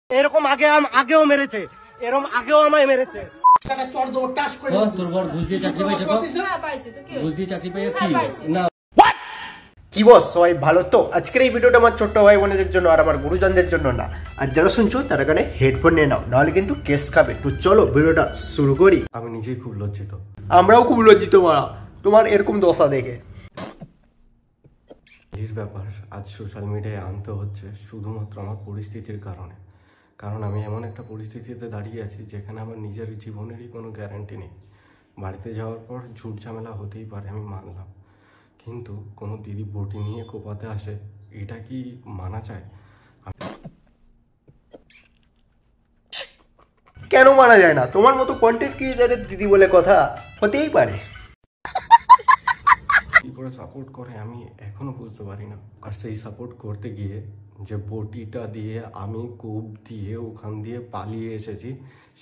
এরকম আগেও মেরেছে, এরকম আগেও আমায় মেরেছে। তোর বর ঘুষ দিয়ে চাকরি পাইছে না? কি বস, সবাই ভালো তো? আজকের এই ভিডিওটা আমার ছোট্ট ভাই বোনদের জন্য আর আমার গুরুজনদের জন্য না। আর যারা শুনছো তারা কানে হেডফোন নিয়ে নাও, নাহলে কিন্তু কেস খাবে। তো চলো ভিডিওটা শুরু করি। আমি নিজেই খুব লজ্জিত। আমরাও খুব লজ্জিত মা, তোমার এরকম দশা দেখে। এর ব্যাপার আজ সোশ্যাল মিডিয়ায় আনতে হচ্ছে শুধুমাত্র আমার পরিস্থিতির কারণে। কারণ আমি এমন একটা পরিস্থিতিতে দাঁড়িয়ে আছি যেখানে আমার নিজের জীবনেরই কোনো গ্যারান্টি নেই। বাড়িতে যাওয়ার পর ঝুট ঝামেলা হতেই পারে, আমি মানলাম, কিন্তু কোনো দিদি বটি নিয়ে কোপাতে আসে, এটা কি মানা যায়? কেন মানা যায় না? তোমার মতো কন্টেন্ট ক্রিয়েটারের দিদি বলে কথা, হতেই পারে। কি করে সাপোর্ট করে আমি এখনো বুঝতে পারি না। আর সেই সাপোর্ট করতে গিয়ে যে বটিটা দিয়ে আমি কোপ দিয়ে ওখান দিয়ে পালিয়ে এসেছি,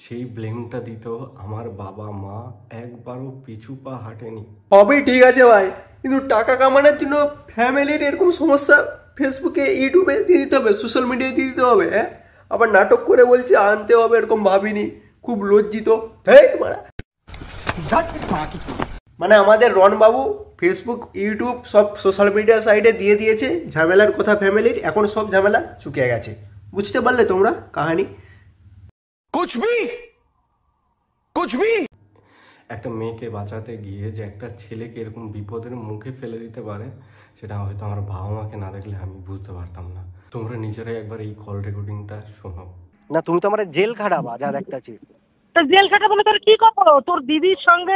সেই ব্লেমটা দিতেও আমার বাবা মা একবারও পিছু পা হাঁটেনি। সবই ঠিক আছে ভাই, কিন্তু টাকা কামানোর জন্য ফ্যামিলির এরকম সমস্যা ফেসবুকে ইউটিউবে দিয়ে দিতে হবে, সোশ্যাল মিডিয়ায় দিয়ে দিতে হবে। হ্যাঁ, আবার নাটক করে বলছে আনতে হবে, এরকম ভাবিনি, খুব লজ্জিত। মানে আমাদের রন বাবু ফেসবুক ইউটিউব সব সোশ্যাল মিডিয়া সাইডে দিয়ে দিয়েছে ঝামেলার কথা ফ্যামিলির, এখন সব ঝামেলা চুকে গেছে। বুঝতে পারলে তোমরা কাহানি? কুছ ভি একটা মেয়েকে বাঁচাতে গিয়ে যে একটা ছেলেকে এরকম বিপদের মুখে ফেলে দিতে পারে, সেটা হয়তো আমার বাবা মাকে না দেখলে আমি বুঝতে পারতাম না। তোমরা নিজেরাই একবার এই কল রেকর্ডিংটা শোনো। না, তুমি তো আমার জেল খাটাবা যা দেখতেছি। জেল খাটা বলে তোর কি করবো? তোর দিদির সঙ্গে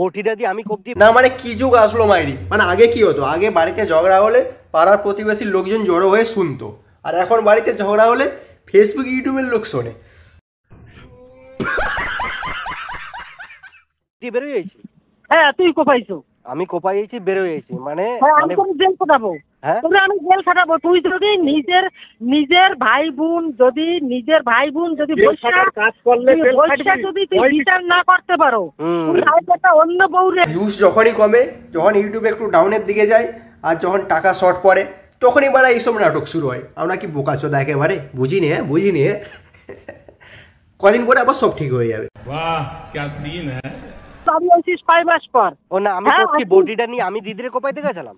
বটিটা দিয়ে আমি কোপ দিই না? মানে কি যুগ আসলো মাইরি? মানে আগে কি হতো? আগে বাড়িতে ঝগড়া হলে পাড়ার প্রতিবেশীর লোকজন জড়ো হয়ে শুনতো, আর এখন বাড়িতে ঝগড়া হলে ফেসবুক ইউটিউবের লোক শোনে। বেরোয়েছি। হ্যাঁ, তুই কোপাইছো। আমি কোপাইছি, বেরোয়েছি মানে আমি জেল খাটাবো। আমি জেল খাটাবো। তুই যদি নিজের ভাই বোন যদি কাজ করলে যদি তুই বিচার না করতে পারো, একটা অন্য বউরে ভিউজ যখনই কমে, যখন ইউটিউবে একটু ডাউনের দিকে যায়, আর যখন টাকা শর্ট পড়ে, তখনই বারা এইসব নাটক শুরু হয়। আমরা কি বোকাচোদা একেবারে? বুঝিনি কদিন পরে আবার সব ঠিক হয়ে যাবে। বাহ, क्या सीन है। আমি আইছিস 5 মাস পর। ও না, আমি বটিটা নিয়ে আমি দিদিরে কোপাইতে গেছিলাম।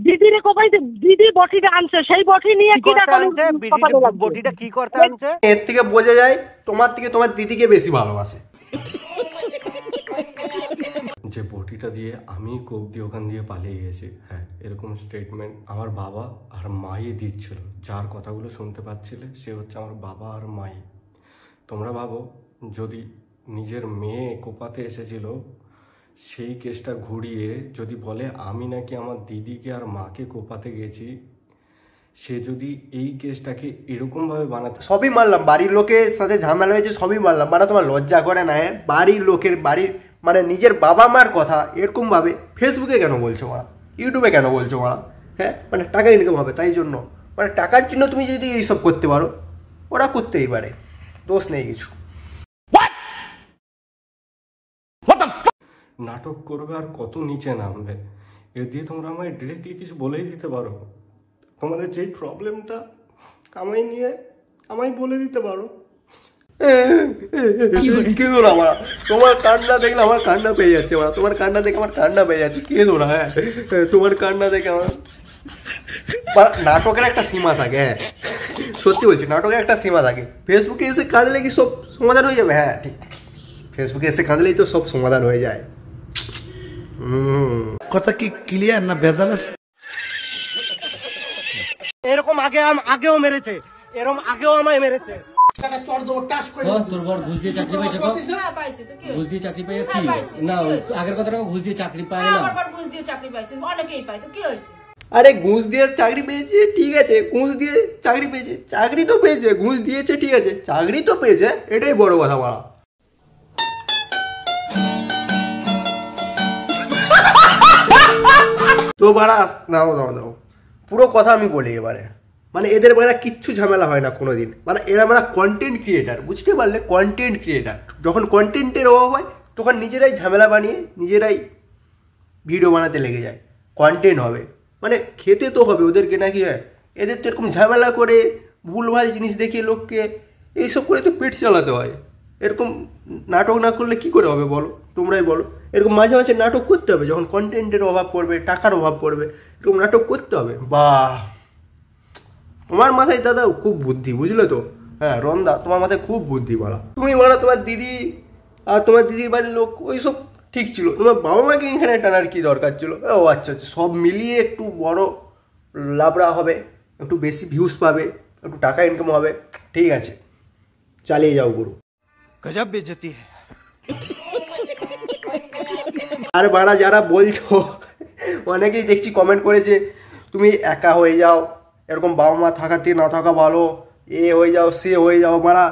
দিদিরে কোপাইতে, দিদি বটিটা আনছে, সেই বটি নিয়ে কি আনছে? বটিটা কি করতে আনছে? এর থেকে বোঝা যায় তোমার থেকে তোমার দিদিকে বেশি ভালোবাসে। যে বটিটা দিয়ে আমি কোপ দিয়ে ওখান দিয়ে পালিয়ে গেছি, হ্যাঁ, এরকম স্টেটমেন্ট আমার বাবা আর মাই দিচ্ছিল। যার কথাগুলো শুনতে পাচ্ছিলে সে হচ্ছে আমার বাবা আর মাই। তোমরা ভাবো, যদি নিজের মেয়ে কোপাতে এসেছিল, সেই কেসটা ঘুরিয়ে যদি বলে আমি নাকি আমার দিদিকে আর মাকে কোপাতে গেছি, সে যদি এই কেসটাকে এরকমভাবে বানাতে। সবই মানলাম, বাড়ির লোকের সাথে ঝামেলা হয়েছে, সবই মানলাম, মানে তোমার লজ্জা করে না? হ্যাঁ, বাড়ির লোকের মানে নিজের বাবা মার কথা এরকমভাবে ফেসবুকে কেন বলছো ওরা, ইউটিউবে কেন বলছো ওরা? হ্যাঁ, মানে টাকা ইনকাম হবে তাই জন্য, মানে টাকার জন্য তুমি যদি এইসব করতে পারো, ওরা করতেই পারে, দোষ নেই কিছু। নাটক করবে আর কত নিচে নামবে, এর দিয়ে তোমরা আমায় ডিরেক্টলি কিছু বলেই দিতে পারো। তোমাদের যেই প্রবলেমটা আমায় নিয়ে আমায় বলে দিতে পারো। কেঁদো না মারা, তোমার কান্না দেখলে আমার কান্না পেয়ে যাচ্ছে মারা, তোমার কান্না দেখে আমার কান্না পেয়ে যাচ্ছে। কেঁদো না, হ্যাঁ, তোমার কান্না দেখে আমার। নাটকের একটা সীমা থাকে, হ্যাঁ সত্যি বলছি, নাটকের একটা সীমা থাকে। ফেসবুকে এসে কাঁদলে কি সব সমাধান হয়ে যাবে? হ্যাঁ ঠিক, ফেসবুকে এসে কাঁদলেই তো সব সমাধান হয়ে যায়। কথা কি ক্লিয়ার না ভেজাল আছে? এরকম আগেও মেরেছে, এরকম আগেও আমায় মেরেছে। তোর বর ঘুষ দিয়ে চাকরি পাইছে? ঘুষ দিয়ে চাকরি পাই না? আগের কথা ঘুষ দিয়ে চাকরি পায় না? ঘুষ দিয়ে চাকরি পাইছে, অনেকেই পাই, তো কি হয়েছে? আরে ঘুষ দিয়ে চাকরি পেয়েছে, ঠিক আছে, ঘুষ দিয়ে চাকরি পেয়েছে, চাকরি তো পেয়েছে, ঘুষ দিয়েছে, ঠিক আছে, চাকরি তো পেয়েছে, এটাই বড় কথা বলা। তো বাড়াস দাও, পুরো কথা আমি বলি এবারে। মানে এদের বেলা কিচ্ছু ঝামেলা হয় না কোনোদিন, মানে এরা কন্টেন্ট ক্রিয়েটার, বুঝতে পারলে? কন্টেন্ট ক্রিয়েটার, যখন কন্টেন্টের অভাব হয় তখন নিজেরাই ঝামেলা বানিয়ে নিজেরাই ভিডিও বানাতে লেগে যায়। কন্টেন্ট হবে মানে খেতে তো হবে ওদেরকে নাকি? হয় এদের তো এরকম ঝামেলা করে ভুলভাল জিনিস দেখিয়ে লোককে এইসব করে তো পেট চালাতে হয়। এরকম নাটক না করলে কি করে হবে বলো, তোমরাই বলো। এরকম মাঝে মাঝে নাটক করতে হবে, যখন কন্টেন্টের অভাব পড়বে, টাকার অভাব পড়বে, এরকম নাটক করতে হবে। বাহ, তোমার মাথায় দাদা খুব বুদ্ধি, বুঝলে তো? হ্যাঁ রন্দা, তোমার মাথায় খুব বুদ্ধি বলা। তুমি বলো তোমার দিদি আর তোমার দিদির বাড়ির লোক ওইসব ঠিক ছিল, তোমার বাবা মাকে এখানে টানার কি দরকার ছিল? ও আচ্ছা আচ্ছা, সব মিলিয়ে একটু বড় লাভরা হবে, একটু বেশি ভিউজ পাবে, একটু টাকা ইনকাম হবে, ঠিক আছে চালিয়ে যাও গুরু। गजब बेइज्जती है। আর বাড়া যারা বলছো, অনেকেই দেখছি কমেন্ট করেছে তুমি একা হয়ে যাও, এরকম বাবা মা থাকাতে না থাকা ভালো, এ হয়ে যাও সে হয়ে যাও। বাড়া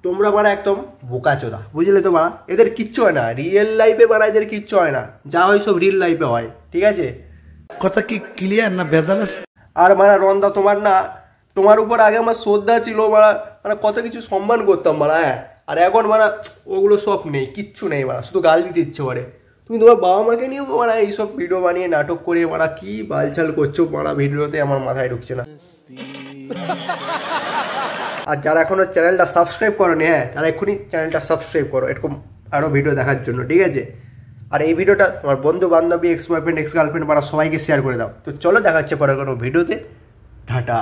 তোমরা বাড়া একদম বোকাচোদা, বুঝলে তো? বাড়া এদের কিচ্ছু হয় না রিয়েল লাইফে, বাড়া এদের কিচ্ছু হয় না, যা হয় সব রিয়েল লাইফে হয়, ঠিক আছে? কথা কি ক্লিয়ার না ভেজাল আছে? আর মানে রন্দা তোমার না, তোমার উপর আগে আমার শ্রদ্ধা ছিল, মানে কত কিছু সম্মান করতাম মারা। হ্যাঁ, আর এখন মানে ওগুলো সব নেই, কিচ্ছু নেই মারা, শুধু গাল দিতে ইচ্ছে করে। তুমি তোমার বাবা মাকে নিয়েও মারা এইসব ভিডিও বানিয়ে নাটক করে মারা কি বালছাল করছো মারা, ভিডিওতে আমার মাথায় ঢুকছে না। আর যারা এখনো চ্যানেলটা সাবস্ক্রাইব করোনি, হ্যাঁ তারা এক্ষুনি চ্যানেলটা সাবস্ক্রাইব করো এরকম আরও ভিডিও দেখার জন্য, ঠিক আছে? আর এই ভিডিওটা তোমার বন্ধু বান্ধবী, এক্স বয়ফ্রেন্ড, এক্স গার্লফ্রেন্ড মারা সবাইকে শেয়ার করে দাও। তো চলো দেখা হচ্ছে পরে কোনো ভিডিওতে, টাটা।